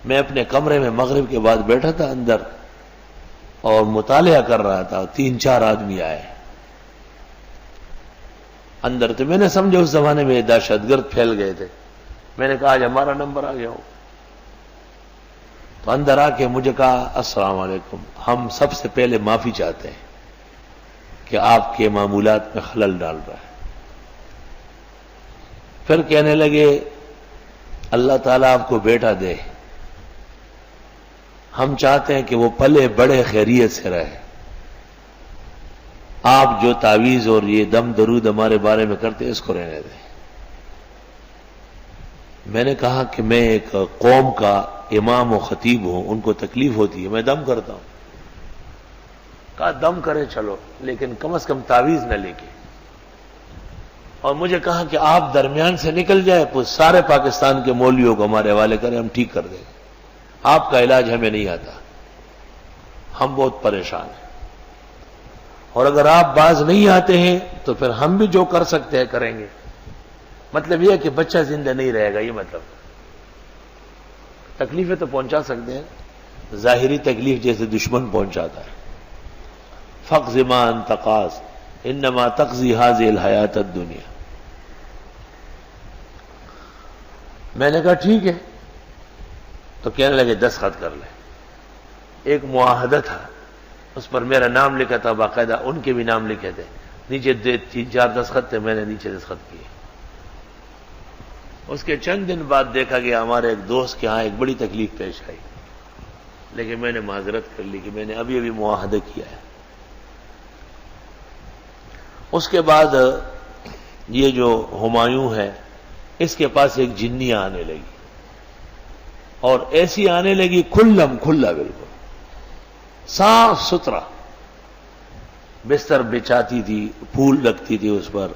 میں اپنے کمرے میں مغرب کے بعد بیٹھا تھا اندر اور مطالعہ کر رہا تھا. 3-4 آدمی آئے اندر. تو میں نے سمجھا اس زمانے میں دہشت گرد پھیل گئے تھے. میں نے کہا آج ہمارا نمبر آ گیا ہو. تو اندر آ کے مجھے کہا السلام علیکم, ہم سب سے پہلے معافی چاہتے ہیں کہ آپ کے معمولات میں خلل ڈال رہا ہے. پھر کہنے لگے اللہ تعالیٰ آپ کو بیٹا دے, ہم چاہتے ہیں کہ وہ پلے بڑے خیریت سے رہے. آپ جو تعویذ اور یہ دم درود ہمارے بارے میں کرتے اس کو رہنے دیں. میں نے کہا کہ میں ایک قوم کا امام و خطیب ہوں, ان کو تکلیف ہوتی ہے, میں دم کرتا ہوں. کہا دم کرے چلو, لیکن کم از کم تعویذ نہ لے کے. اور مجھے کہا کہ آپ درمیان سے نکل جائے تو سارے پاکستان کے مولویوں کو ہمارے حوالے کریں, ہم ٹھیک کر دیں گے. آپ کا علاج ہمیں نہیں آتا, ہم بہت پریشان ہیں. اور اگر آپ باز نہیں آتے ہیں تو پھر ہم بھی جو کر سکتے ہیں کریں گے. مطلب یہ ہے کہ بچہ زندہ نہیں رہے گا. یہ مطلب تکلیفیں تو پہنچا سکتے ہیں, ظاہری تکلیف جیسے دشمن پہنچاتا ہے. فقض ما انت قاض انما تقضی هذه الحیات الدنیا. میں نے کہا ٹھیک ہے. تو کہنے لگے دستخط کر لیں. ایک معاہدہ تھا, اس پر میرا نام لکھا تھا, باقاعدہ ان کے بھی نام لکھے تھے. نیچے 3-4 دستخط تھے, میں نے نیچے دستخط کیے. اس کے چند دن بعد دیکھا گیا ہمارے ایک دوست کے ہاں ایک بڑی تکلیف پیش آئی, لیکن میں نے معذرت کر لی کہ میں نے ابھی معاہدہ کیا ہے. اس کے بعد یہ جو ہمایوں ہے اس کے پاس ایک جنی آنے لگی, اور ایسی آنے لگی کھلا بالکل صاف ستھرا. بستر بچھاتی تھی, پھول رکھتی تھی اس پر,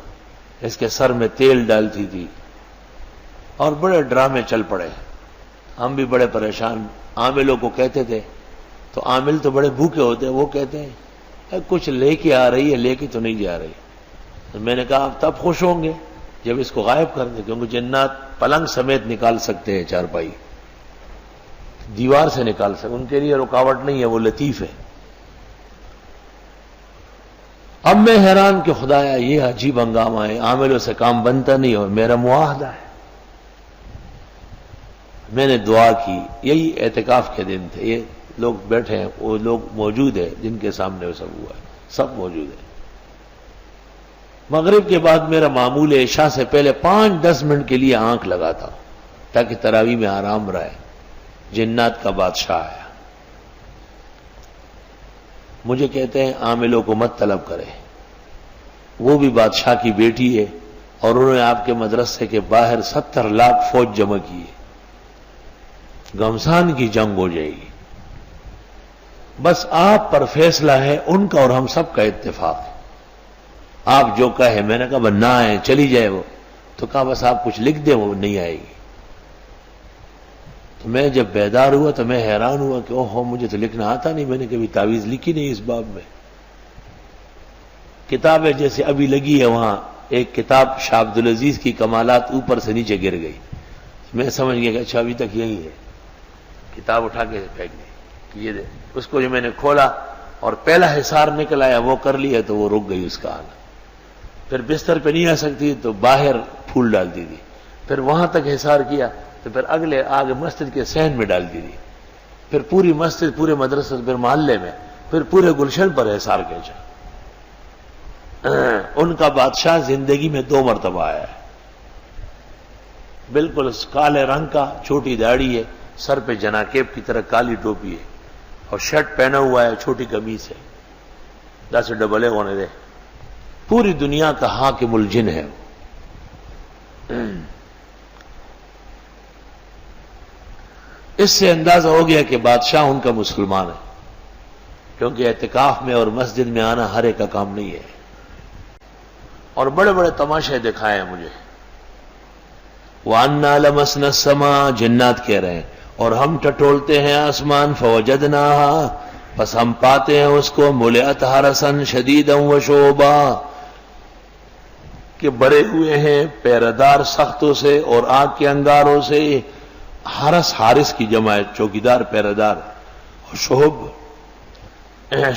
اس کے سر میں تیل ڈالتی تھی, اور بڑے ڈرامے چل پڑے. ہم بھی بڑے پریشان. عاملوں کو کہتے تھے, تو عامل تو بڑے بھوکے ہوتے ہیں, وہ کہتے ہیں کچھ لے کے آ رہی ہے, لے کے تو نہیں جا رہی. تو میں نے کہا آپ تب خوش ہوں گے جب اس کو غائب کر دیں, کیونکہ جنات پلنگ سمیت نکال سکتے ہیں, چارپائی دیوار سے نکال سکتے, ان کے لیے رکاوٹ نہیں ہے, وہ لطیف ہے. اب میں حیران کہ خدایا یہ عجیب ہنگامہ ہے, عاملوں سے کام بنتا نہیں, اور میرا معاہدہ ہے. میں نے دعا کی. یہی اعتکاف کے دن تھے, یہ لوگ بیٹھے ہیں, وہ لوگ موجود ہیں جن کے سامنے وہ سب ہوا ہے, سب موجود ہیں. مغرب کے بعد میرا معمول ہے عشاء سے پہلے 5-10 منٹ کے لیے آنکھ لگاتا ہوں تاکہ تراویح میں آرام رہے. جنات کا بادشاہ آیا. مجھے کہتے ہیں عاملوں کو مت طلب کرے, وہ بھی بادشاہ کی بیٹی ہے, اور انہوں نے آپ کے مدرسے کے باہر 70 لاکھ فوج جمع کی ہے. گھمسان کی جنگ ہو جائے گی. بس آپ پر فیصلہ ہے, ان کا اور ہم سب کا اتفاق ہے. آپ جو کہے. میں نے کہا نہ آئے, چلی جائے وہ. تو کہا بس آپ کچھ لکھ دیں, وہ نہیں آئے گی. تو میں جب بیدار ہوا تو میں حیران ہوا کہ اوہو مجھے تو لکھنا آتا نہیں, میں نے کبھی تعویذ لکھی نہیں اس باب میں. کتابیں جیسے ابھی لگی ہے, وہاں ایک کتاب شاہ عبدالعزیز کی کمالات اوپر سے نیچے گر گئی. میں سمجھ گیا کہ اچھا ابھی تک یہی ہے. کتاب اٹھا کے پھینک دی. یہ دے. اس کو جو میں نے کھولا اور پہلا حصار نکل آیا وہ کر لیا تو وہ رک گئی اس کا آنا. پھر بستر پہ نہیں آ سکتی تو باہر پھول ڈالتی تھی. پھر وہاں تک حصار کیا تو پھر اگلے آگے مسجد کے صحن میں ڈالتی تھی. پھر پوری مسجد, پورے مدرسے, پھر محلے میں, پھر پورے گلشن پر حصار کھینچا. ان کا بادشاہ زندگی میں 2 مرتبہ آیا ہے. بالکل کالے رنگ کا, چھوٹی داڑھی ہے, سر پہ جناکیب کی طرح کالی ٹوپی ہے, اور شرٹ پہنا ہوا ہے, چھوٹی قمیص ہے. 10 ڈبلے ہونے دے. پوری دنیا کا حاکم الجن ہے. اس سے اندازہ ہو گیا کہ بادشاہ ان کا مسلمان ہے, کیونکہ اعتکاف میں اور مسجد میں آنا ہر ایک کا کام نہیں ہے. اور بڑے بڑے تماشے دکھائے ہیں مجھے. وَأَنَّا لَمَسْنَا السَّمَاءَ, جنات کہہ رہے ہیں, اور ہم ٹٹولتے ہیں آسمان, فَوَجَدْنَاهَا, پس ہم پاتے ہیں اس کو, مُلِئَتْ حَرَسًا شَدِيدًا وَشُعُبًا, کہ بھرے ہوئے ہیں پیردار سختوں سے اور آگ کے انگاروں سے, حارس حارس کی جمع ہے، چوکیدار پیرادار، اور شہب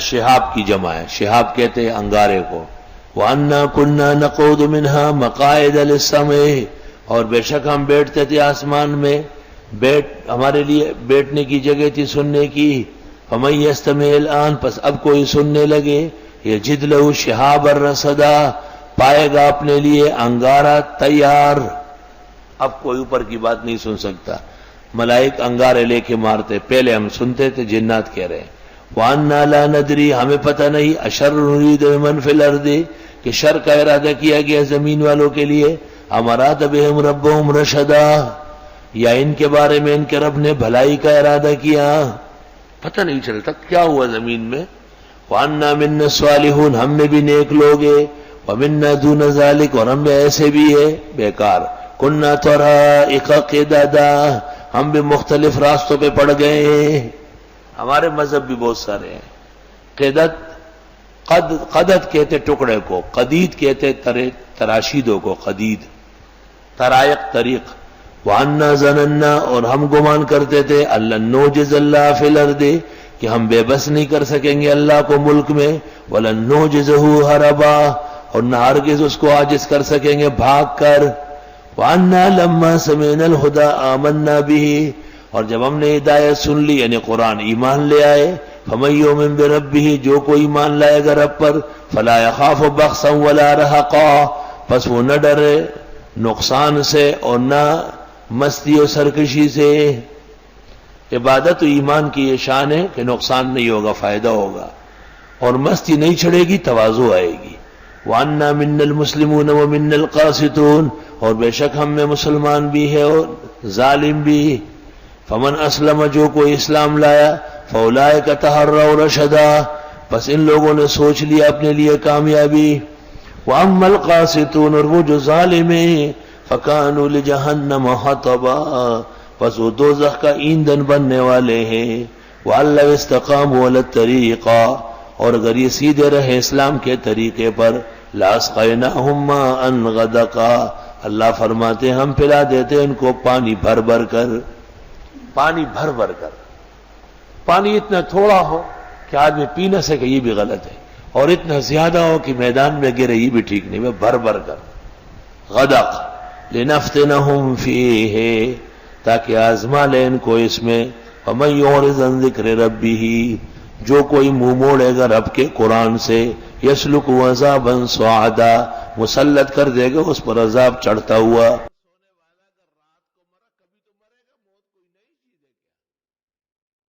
شہاب کی جمع ہے، شہاب کہتے ہیں انگارے کو۔ وَأَنَّا كُنَّا نَقُعُدُ مِنْهَا مَقَاعِدَ لِلسَّمْعِ، اور بے شک ہم بیٹھتے تھے آسمان میں، ہمارے لیے بیٹھنے کی جگہ تھی سننے کی۔ فَمَن يَسْتَمِعِ الْآنَ، پس اب کوئی سننے لگے، يَجِدْ لَهُ شِهَابًا رَصَدًا، پائے گا اپنے لیے انگارہ تیار۔ اب کوئی اوپر کی بات نہیں سن سکتا، ملائک انگارے لے کے مارتے، پہلے ہم سنتے تھے، جنات کہہ رہے ہیں۔ وَأَنَّا لَا نَدْرِي، ہمیں پتہ نہیں، أَشَرٌّ نُرِيدُ بِمَنْ فِي الْأَرْضِ، کہ شر کا ارادہ کیا گیا زمین والوں کے لیے، أَمْ أَرَادَ بِهِمْ رَبُّهُمْ رَشَدًا، یا ان کے بارے میں ان کے رب نے بھلائی کا ارادہ کیا، پتہ نہیں چلتا کیا ہوا زمین میں۔ وَأَنَّا مِنَّا الصَّالِحُونَ، ہم میں بھی نیک لوگ ہیں، وَمِنَّا دُونَ ذَلِكَ، اور ہم میں ایسے بھی ہے بیکار۔ كُنَّا طَرَائِقَ قِدَدًا، ہم بھی مختلف راستوں پہ پڑ گئے ہیں، ہمارے مذہب بھی بہت سارے ہیں۔ قدد کہتے ٹکڑے کو، قدید کہتے تراشیدوں کو، قدید، طرائق طریق۔ وَأَنَّا ظَنَنَّا، اور ہم گمان کرتے تھے، أَلَّن نُعْجِزَ اللَّهَ فِي الْأَرْضِ، کہ ہم بے بس نہیں کر سکیں گے اللہ کو ملک میں، وَلَن نُعْجِزَهُ هَرَبًا، اور نہ ہرگز اس کو عاجز کر سکیں گے بھاگ کر۔ وَأَنَّا لَمَّا سَمِعْنَا الْهُدَىٰ آمَنَّا بِهِ، اور جب ہم نے ہدایت سن لی یعنی قرآن، ایمان لے آئے، فَمَن يُؤْمِن بِرَبِّهِ، جو کوئی ایمان لائے گا رب پر، فَلَا يَخَافُ بَخْسًا وَلَا رَهَقًا، پس وہ نہ ڈرے نقصان سے اور نہ مستی و سرکشی سے۔ عبادت و ایمان کی یہ شان ہے کہ نقصان نہیں ہوگا، فائدہ ہوگا، اور مستی نہیں چھڑے گی، تواضع آئے گی۔ وَأَنَّا مِنَّا الْمُسْلِمُونَ وَمِنَّا الْقَاسِطُونَ، اور بے شک ہم میں مسلمان بھی ہے اور ظالم بھی۔ فَمَنْ أَسْلَمَ، جو کوئی اسلام لایا، فَأُولَٰئِكَ تَحَرَّوْا رَشَدًا، پس ان لوگوں نے سوچ لیا اپنے لیے کامیابی۔ وَأَمَّا الْقَاسِطُونَ، اور وہ جو ظالم ہیں، فَكَانُوا لِجَهَنَّمَ حَطَبًا، پس وہ دوزخ کا ایندھن بننے والے ہیں۔ وَأَن لَّوْ اسْتَقَامُوا عَلَى الطَّرِيقَةِ، اور اگر یہ سیدھے رہے اسلام کے طریقے پر، لَأَسْقَيْنَاهُم مَّاءً غَدَقًا، اللہ فرماتے ہم پلا دیتے ان کو پانی بھر بھر کر، پانی بھر بھر کر۔ پانی اتنا تھوڑا ہو کہ آدمی پی نہ سکے، یہ بھی غلط ہے، اور اتنا زیادہ ہو کہ میدان میں گرے، یہ بھی ٹھیک نہیں، بھر بھر کر۔ غدق لِنَفْتِنَهُمْ فِيهِ، تاکہ آزما لے ان کو اس میں۔ وَمَن يُعْرِضْ عَن ذِكْرِ رَبِّهِ، جو کوئی منہ موڑے گا رب کے قرآن سے، يَسْلُكْهُ عَذَابًا صَعَدًا، مسلط کر دے گا اس پر عذاب چڑھتا ہوا۔